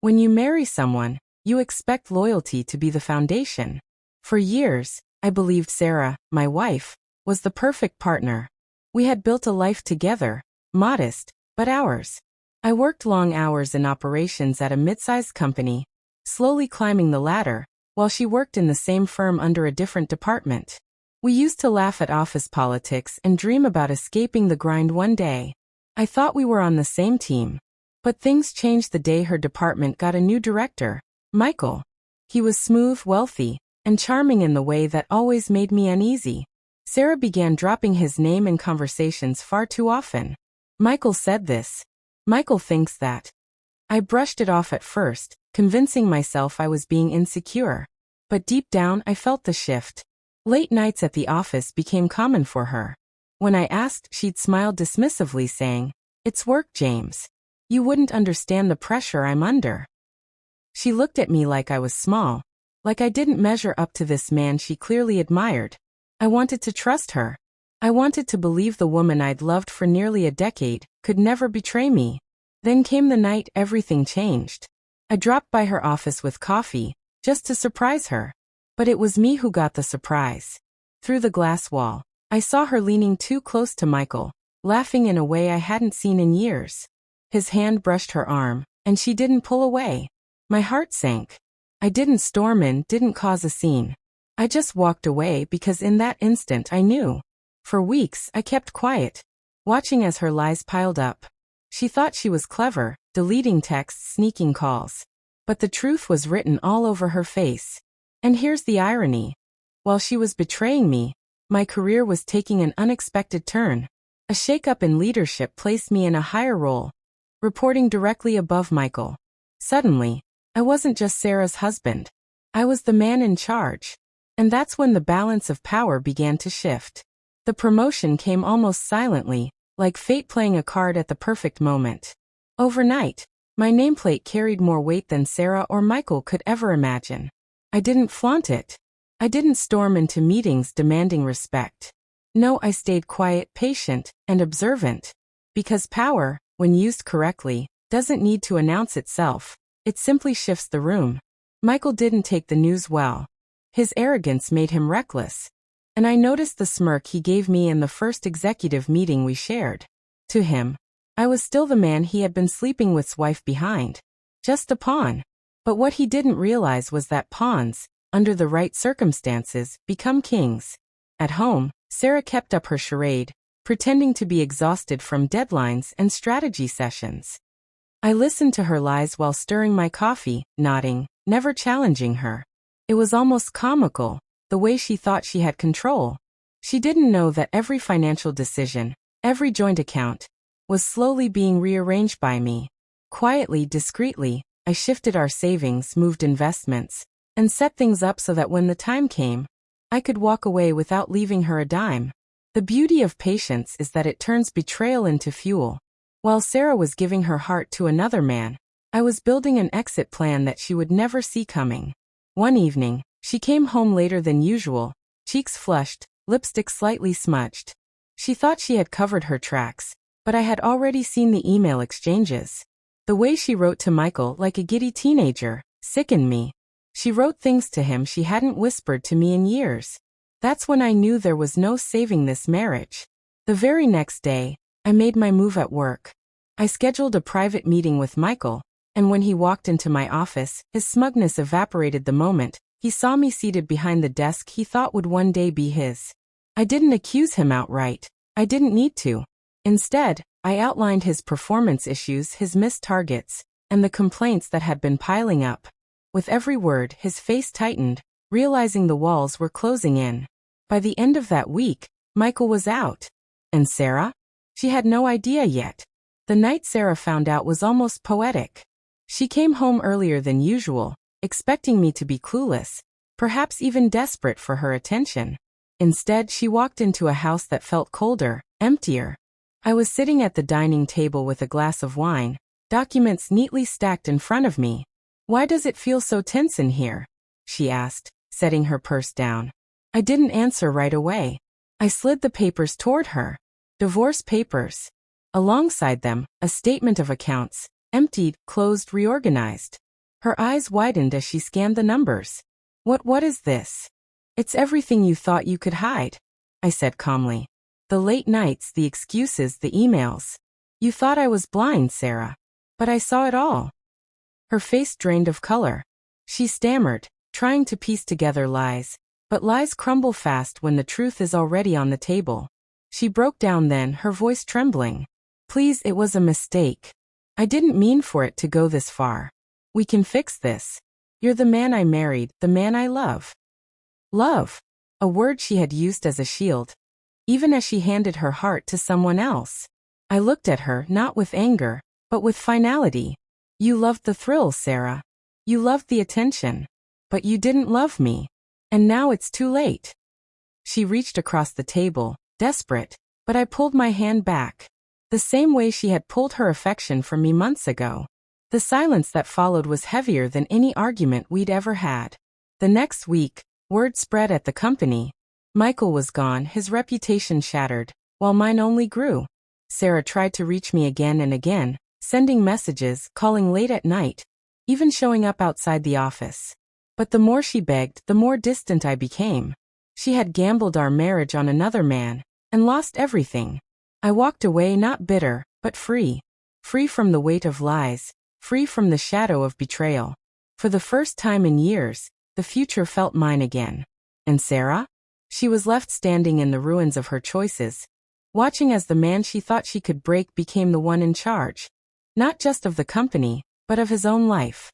When you marry someone, you expect loyalty to be the foundation. For years, I believed Sarah, my wife, was the perfect partner. We had built a life together, modest, but ours. I worked long hours in operations at a mid-sized company, slowly climbing the ladder, while she worked in the same firm under a different department. We used to laugh at office politics and dream about escaping the grind one day. I thought we were on the same team. But things changed the day her department got a new director, Michael. He was smooth, wealthy, and charming in the way that always made me uneasy. Sarah began dropping his name in conversations far too often. Michael said this. Michael thinks that. I brushed it off at first, convincing myself I was being insecure. But deep down I felt the shift. Late nights at the office became common for her. When I asked, she'd smile dismissively saying, "It's work, James. You wouldn't understand the pressure I'm under." She looked at me like I was small, like I didn't measure up to this man she clearly admired. I wanted to trust her. I wanted to believe the woman I'd loved for nearly a decade could never betray me. Then came the night everything changed. I dropped by her office with coffee, just to surprise her. But it was me who got the surprise. Through the glass wall, I saw her leaning too close to Michael, laughing in a way I hadn't seen in years. His hand brushed her arm, and she didn't pull away. My heart sank. I didn't storm in, didn't cause a scene. I just walked away because in that instant I knew. For weeks I kept quiet, watching as her lies piled up. She thought she was clever, deleting texts, sneaking calls. But the truth was written all over her face. And here's the irony. While she was betraying me, my career was taking an unexpected turn. A shakeup in leadership placed me in a higher role, reporting directly above Michael. Suddenly, I wasn't just Sarah's husband. I was the man in charge. And that's when the balance of power began to shift. The promotion came almost silently, like fate playing a card at the perfect moment. Overnight, my nameplate carried more weight than Sarah or Michael could ever imagine. I didn't flaunt it. I didn't storm into meetings demanding respect. No, I stayed quiet, patient, and observant. Because power, when used correctly, doesn't need to announce itself. It simply shifts the room. Michael didn't take the news well. His arrogance made him reckless. And I noticed the smirk he gave me in the first executive meeting we shared. To him, I was still the man he had been sleeping with's wife behind. Just a pawn. But what he didn't realize was that pawns, under the right circumstances, become kings. At home, Sarah kept up her charade, pretending to be exhausted from deadlines and strategy sessions. I listened to her lies while stirring my coffee, nodding, never challenging her. It was almost comical, the way she thought she had control. She didn't know that every financial decision, every joint account, was slowly being rearranged by me. Quietly, discreetly, I shifted our savings, moved investments, and set things up so that when the time came, I could walk away without leaving her a dime. The beauty of patience is that it turns betrayal into fuel. While Sarah was giving her heart to another man, I was building an exit plan that she would never see coming. One evening, she came home later than usual, cheeks flushed, lipstick slightly smudged. She thought she had covered her tracks, but I had already seen the email exchanges. The way she wrote to Michael like a giddy teenager sickened me. She wrote things to him she hadn't whispered to me in years. That's when I knew there was no saving this marriage. The very next day, I made my move at work. I scheduled a private meeting with Michael, and when he walked into my office, his smugness evaporated the moment he saw me seated behind the desk he thought would one day be his. I didn't accuse him outright. I didn't need to. Instead, I outlined his performance issues, his missed targets, and the complaints that had been piling up. With every word, his face tightened, realizing the walls were closing in. By the end of that week, Michael was out. And Sarah? She had no idea yet. The night Sarah found out was almost poetic. She came home earlier than usual, expecting me to be clueless, perhaps even desperate for her attention. Instead, she walked into a house that felt colder, emptier. I was sitting at the dining table with a glass of wine, documents neatly stacked in front of me. "Why does it feel so tense in here?" she asked, setting her purse down. I didn't answer right away. I slid the papers toward her. Divorce papers. Alongside them, a statement of accounts, emptied, closed, reorganized. Her eyes widened as she scanned the numbers. What is this? It's everything you thought you could hide, I said calmly. The late nights, the excuses, the emails. You thought I was blind, Sarah. But I saw it all. Her face drained of color. She stammered, trying to piece together lies. But lies crumble fast when the truth is already on the table. She broke down then, her voice trembling. Please, it was a mistake. I didn't mean for it to go this far. We can fix this. You're the man I married, the man I love. Love. A word she had used as a shield. Even as she handed her heart to someone else. I looked at her, not with anger, but with finality. You loved the thrill, Sarah. You loved the attention. But you didn't love me. And now it's too late. She reached across the table, desperate, but I pulled my hand back. The same way she had pulled her affection from me months ago. The silence that followed was heavier than any argument we'd ever had. The next week, word spread at the company. Michael was gone, his reputation shattered, while mine only grew. Sarah tried to reach me again and again, sending messages, calling late at night, even showing up outside the office. But the more she begged, the more distant I became. She had gambled our marriage on another man, and lost everything. I walked away not bitter, but free. Free from the weight of lies, free from the shadow of betrayal. For the first time in years, the future felt mine again. And Sarah? She was left standing in the ruins of her choices, watching as the man she thought she could break became the one in charge. Not just of the company, but of his own life.